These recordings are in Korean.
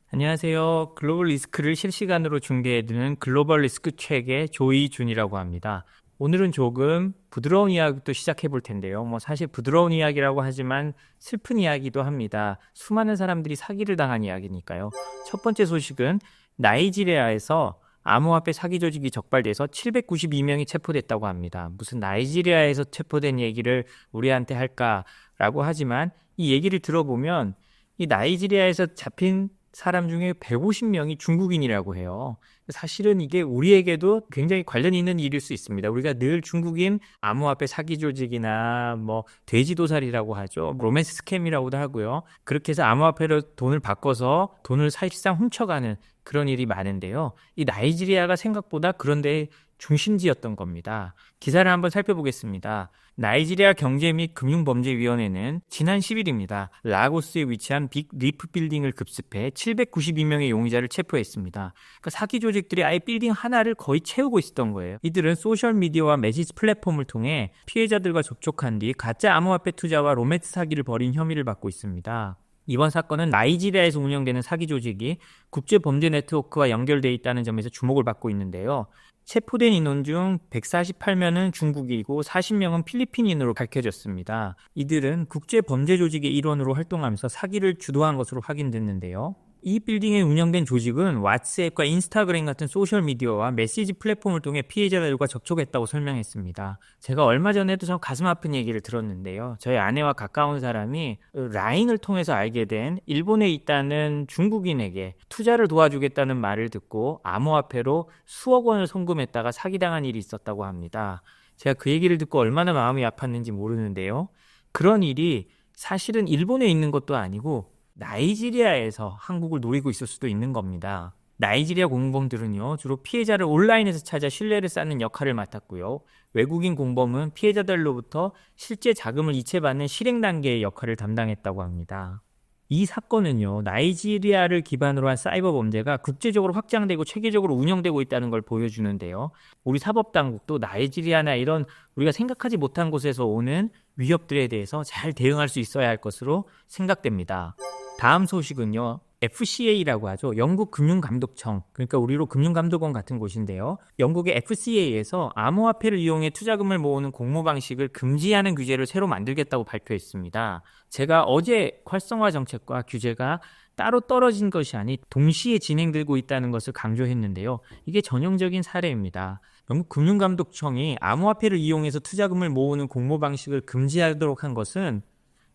안녕하세요. 글로벌 리스크를 실시간으로 중계해드리는 글로벌 리스크 책의 조이준이라고 합니다. 오늘은 조금 부드러운 이야기도 시작해 볼 텐데요. 사실 부드러운 이야기라고 하지만 슬픈 이야기도 합니다. 수많은 사람들이 사기를 당한 이야기니까요. 첫 번째 소식은 나이지리아에서 암호화폐 사기 조직이 적발돼서 792명이 체포됐다고 합니다. 무슨 나이지리아에서 체포된 얘기를 우리한테 할까라고 하지만 이 얘기를 들어보면 이 나이지리아에서 잡힌 사람 중에 150명이 중국인이라고 해요. 사실은 이게 우리에게도 굉장히 관련 있는 일일 수 있습니다. 우리가 늘 중국인 암호화폐 사기 조직이나 돼지도살이라고 하죠. 로맨스 스캠이라고도 하고요. 그렇게 해서 암호화폐로 돈을 바꿔서 돈을 사실상 훔쳐가는 그런 일이 많은데요. 이 나이지리아가 생각보다 그런데 중심지였던 겁니다. 기사를 한번 살펴보겠습니다. 나이지리아 경제 및 금융범죄위원회는 지난 10일입니다. 라고스에 위치한 빅 리프 빌딩을 급습해 792명의 용의자를 체포했습니다. 그러니까 사기 조직들이 아예 빌딩 하나를 거의 채우고 있었던 거예요. 이들은 소셜미디어와 메시지 플랫폼을 통해 피해자들과 접촉한 뒤 가짜 암호화폐 투자와 로맨스 사기를 벌인 혐의를 받고 있습니다. 이번 사건은 나이지리아에서 운영되는 사기 조직이 국제범죄 네트워크와 연결되어 있다는 점에서 주목을 받고 있는데요. 체포된 인원 중 148명은 중국이고 40명은 필리핀인으로 밝혀졌습니다. 이들은 국제범죄 조직의 일원으로 활동하면서 사기를 주도한 것으로 확인됐는데요. 이 빌딩에 운영된 조직은 왓츠앱과 인스타그램 같은 소셜미디어와 메시지 플랫폼을 통해 피해자들과 접촉했다고 설명했습니다. 제가 얼마 전에도 참 가슴 아픈 얘기를 들었는데요. 저희 아내와 가까운 사람이 라인을 통해서 알게 된 일본에 있다는 중국인에게 투자를 도와주겠다는 말을 듣고 암호화폐로 수억 원을 송금했다가 사기당한 일이 있었다고 합니다. 제가 그 얘기를 듣고 얼마나 마음이 아팠는지 모르는데요. 그런 일이 사실은 일본에 있는 것도 아니고 나이지리아에서 한국을 노리고 있을 수도 있는 겁니다. 나이지리아 공범들은요, 주로 피해자를 온라인에서 찾아 신뢰를 쌓는 역할을 맡았고요. 외국인 공범은 피해자들로부터 실제 자금을 이체받는 실행 단계의 역할을 담당했다고 합니다. 이 사건은요, 나이지리아를 기반으로 한 사이버 범죄가 국제적으로 확장되고 체계적으로 운영되고 있다는 걸 보여주는데요. 우리 사법당국도 나이지리아나 이런 우리가 생각하지 못한 곳에서 오는 위협들에 대해서 잘 대응할 수 있어야 할 것으로 생각됩니다. 다음 소식은요. FCA라고 하죠. 영국 금융감독청, 그러니까 우리로 금융감독원 같은 곳인데요. 영국의 FCA에서 암호화폐를 이용해 투자금을 모으는 공모 방식을 금지하는 규제를 새로 만들겠다고 발표했습니다. 제가 어제 활성화 정책과 규제가 따로 떨어진 것이 아닌 동시에 진행되고 있다는 것을 강조했는데요. 이게 전형적인 사례입니다. 영국 금융감독청이 암호화폐를 이용해서 투자금을 모으는 공모 방식을 금지하도록 한 것은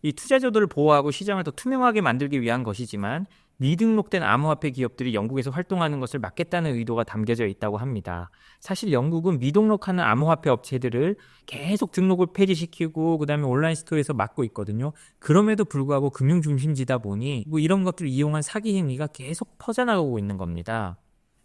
이 투자자들을 보호하고 시장을 더 투명하게 만들기 위한 것이지만 미등록된 암호화폐 기업들이 영국에서 활동하는 것을 막겠다는 의도가 담겨져 있다고 합니다. 사실 영국은 미등록하는 암호화폐 업체들을 계속 등록을 폐지시키고 그다음에 온라인 스토어에서 막고 있거든요. 그럼에도 불구하고 금융 중심지다 보니 이런 것들을 이용한 사기 행위가 계속 퍼져나가고 있는 겁니다.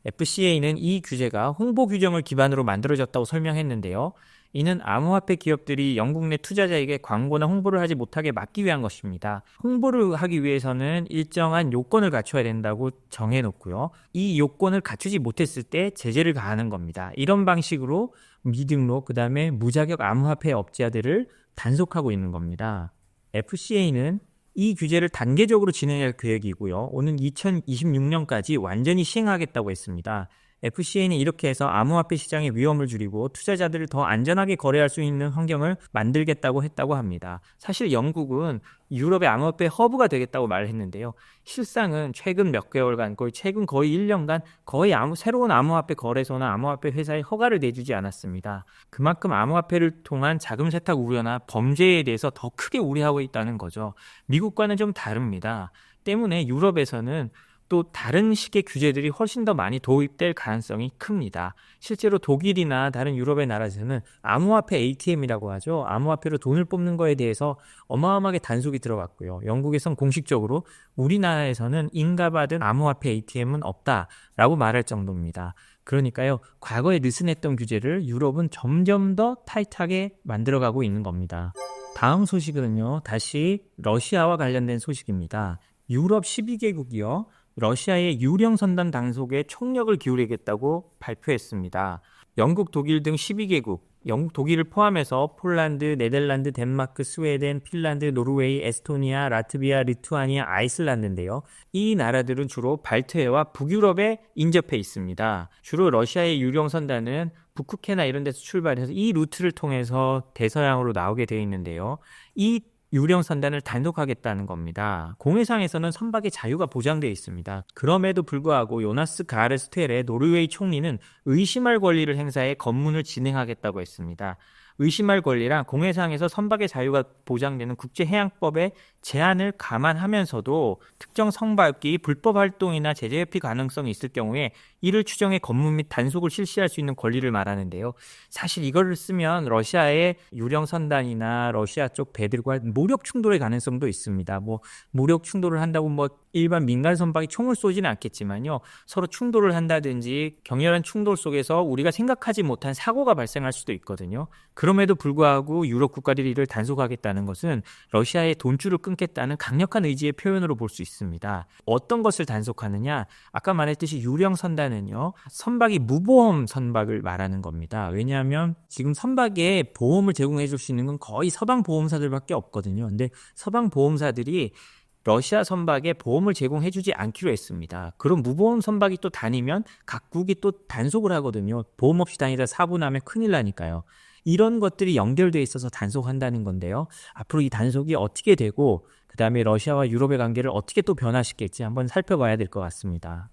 FCA는 이 규제가 홍보 규정을 기반으로 만들어졌다고 설명했는데요. 이는 암호화폐 기업들이 영국 내 투자자에게 광고나 홍보를 하지 못하게 막기 위한 것입니다. 홍보를 하기 위해서는 일정한 요건을 갖춰야 된다고 정해놓고요. 이 요건을 갖추지 못했을 때 제재를 가하는 겁니다. 이런 방식으로 미등록, 그 다음에 무자격 암호화폐 업자들을 단속하고 있는 겁니다. FCA는 이 규제를 단계적으로 진행할 계획이고요. 오는 2026년까지 완전히 시행하겠다고 했습니다. FCA는 이렇게 해서 암호화폐 시장의 위험을 줄이고 투자자들을 더 안전하게 거래할 수 있는 환경을 만들겠다고 했다고 합니다. 사실 영국은 유럽의 암호화폐 허브가 되겠다고 말했는데요. 실상은 최근 몇 개월간, 최근 거의 1년간 거의 새로운 암호화폐 거래소나 암호화폐 회사에 허가를 내주지 않았습니다. 그만큼 암호화폐를 통한 자금 세탁 우려나 범죄에 대해서 더 크게 우려하고 있다는 거죠. 미국과는 좀 다릅니다. 때문에 유럽에서는 또 다른 식의 규제들이 훨씬 더 많이 도입될 가능성이 큽니다. 실제로 독일이나 다른 유럽의 나라에서는 암호화폐 ATM이라고 하죠. 암호화폐로 돈을 뽑는 거에 대해서 어마어마하게 단속이 들어갔고요. 영국에선 공식적으로 우리나라에서는 인가받은 암호화폐 ATM은 없다라고 말할 정도입니다. 그러니까요, 과거에 느슨했던 규제를 유럽은 점점 더 타이트하게 만들어가고 있는 겁니다. 다음 소식은요, 다시 러시아와 관련된 소식입니다. 유럽 12개국이요. 러시아의 유령 선단 단속에 총력을 기울이겠다고 발표했습니다. 영국, 독일 등 12개국, 독일을 포함해서 폴란드, 네덜란드, 덴마크, 스웨덴, 핀란드, 노르웨이, 에스토니아, 라트비아, 리투아니아, 아이슬란드인데요. 이 나라들은 주로 발트해와 북유럽에 인접해 있습니다. 주로 러시아의 유령 선단은 북극해나 이런 데서 출발해서 이 루트를 통해서 대서양으로 나오게 되어 있는데요. 이 유령 선단을 단속하겠다는 겁니다. 공해상에서는 선박의 자유가 보장되어 있습니다. 그럼에도 불구하고 요나스 가르 스텔의 노르웨이 총리는 의심할 권리를 행사해 검문을 진행하겠다고 했습니다. 의심할 권리랑 공해상에서 선박의 자유가 보장되는 국제해양법의 제한을 감안하면서도 특정 선박이 불법 활동이나 제재 회피 가능성이 있을 경우에 이를 추정해 검문 및 단속을 실시할 수 있는 권리를 말하는데요. 사실 이거를 쓰면 러시아의 유령 선단이나 러시아 쪽 배들과 무력 충돌의 가능성도 있습니다. 무력 충돌을 한다고 일반 민간 선박이 총을 쏘지는 않겠지만요. 서로 충돌을 한다든지 격렬한 충돌 속에서 우리가 생각하지 못한 사고가 발생할 수도 있거든요. 그럼에도 불구하고 유럽 국가들이 이를 단속하겠다는 것은 러시아의 돈줄을 끊겠다는 강력한 의지의 표현으로 볼 수 있습니다. 어떤 것을 단속하느냐? 아까 말했듯이 유령 선단은요. 선박이 무보험 선박을 말하는 겁니다. 왜냐하면 지금 선박에 보험을 제공해 줄 수 있는 건 거의 서방 보험사들밖에 없거든요. 근데 서방 보험사들이 러시아 선박에 보험을 제공해 주지 않기로 했습니다. 그럼 무보험 선박이 또 다니면 각국이 또 단속을 하거든요. 보험 없이 다니다 사고 나면 큰일 나니까요. 이런 것들이 연결되어 있어서 단속한다는 건데요. 앞으로 이 단속이 어떻게 되고 그다음에 러시아와 유럽의 관계를 어떻게 또 변화시킬지 한번 살펴봐야 될 것 같습니다.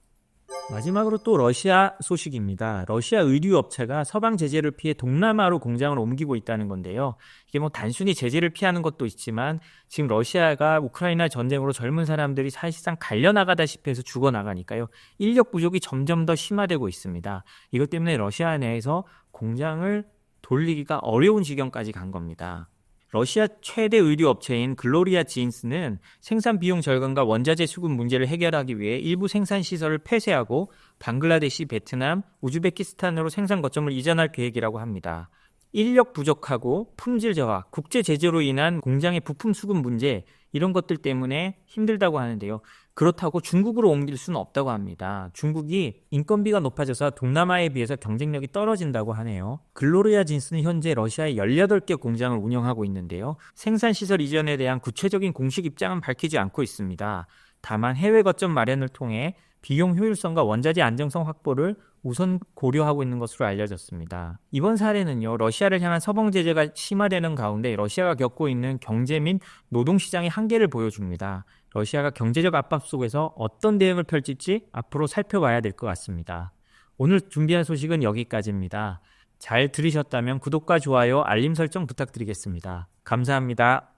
마지막으로 또 러시아 소식입니다. 러시아 의류업체가 서방 제재를 피해 동남아로 공장을 옮기고 있다는 건데요. 이게 단순히 제재를 피하는 것도 있지만 지금 러시아가 우크라이나 전쟁으로 젊은 사람들이 사실상 갈려나가다시피 해서 죽어나가니까요. 인력 부족이 점점 더 심화되고 있습니다. 이것 때문에 러시아 내에서 공장을 돌리기가 어려운 지경까지 간 겁니다. 러시아 최대 의류 업체인 글로리아 진스는 생산 비용 절감과 원자재 수급 문제를 해결하기 위해 일부 생산 시설을 폐쇄하고 방글라데시, 베트남, 우즈베키스탄으로 생산 거점을 이전할 계획이라고 합니다. 인력 부족하고 품질 저하, 국제 제재로 인한 공장의 부품 수급 문제 이런 것들 때문에 힘들다고 하는데요. 그렇다고 중국으로 옮길 수는 없다고 합니다. 중국이 인건비가 높아져서 동남아에 비해서 경쟁력이 떨어진다고 하네요. 글로리아 진스는 현재 러시아에 18개 공장을 운영하고 있는데요. 생산시설 이전에 대한 구체적인 공식 입장은 밝히지 않고 있습니다. 다만 해외 거점 마련을 통해 비용 효율성과 원자재 안정성 확보를 우선 고려하고 있는 것으로 알려졌습니다. 이번 사례는요, 러시아를 향한 서방 제재가 심화되는 가운데 러시아가 겪고 있는 경제 및 노동시장의 한계를 보여줍니다. 러시아가 경제적 압박 속에서 어떤 대응을 펼칠지 앞으로 살펴봐야 될 것 같습니다. 오늘 준비한 소식은 여기까지입니다. 잘 들으셨다면 구독과 좋아요, 알림 설정 부탁드리겠습니다. 감사합니다.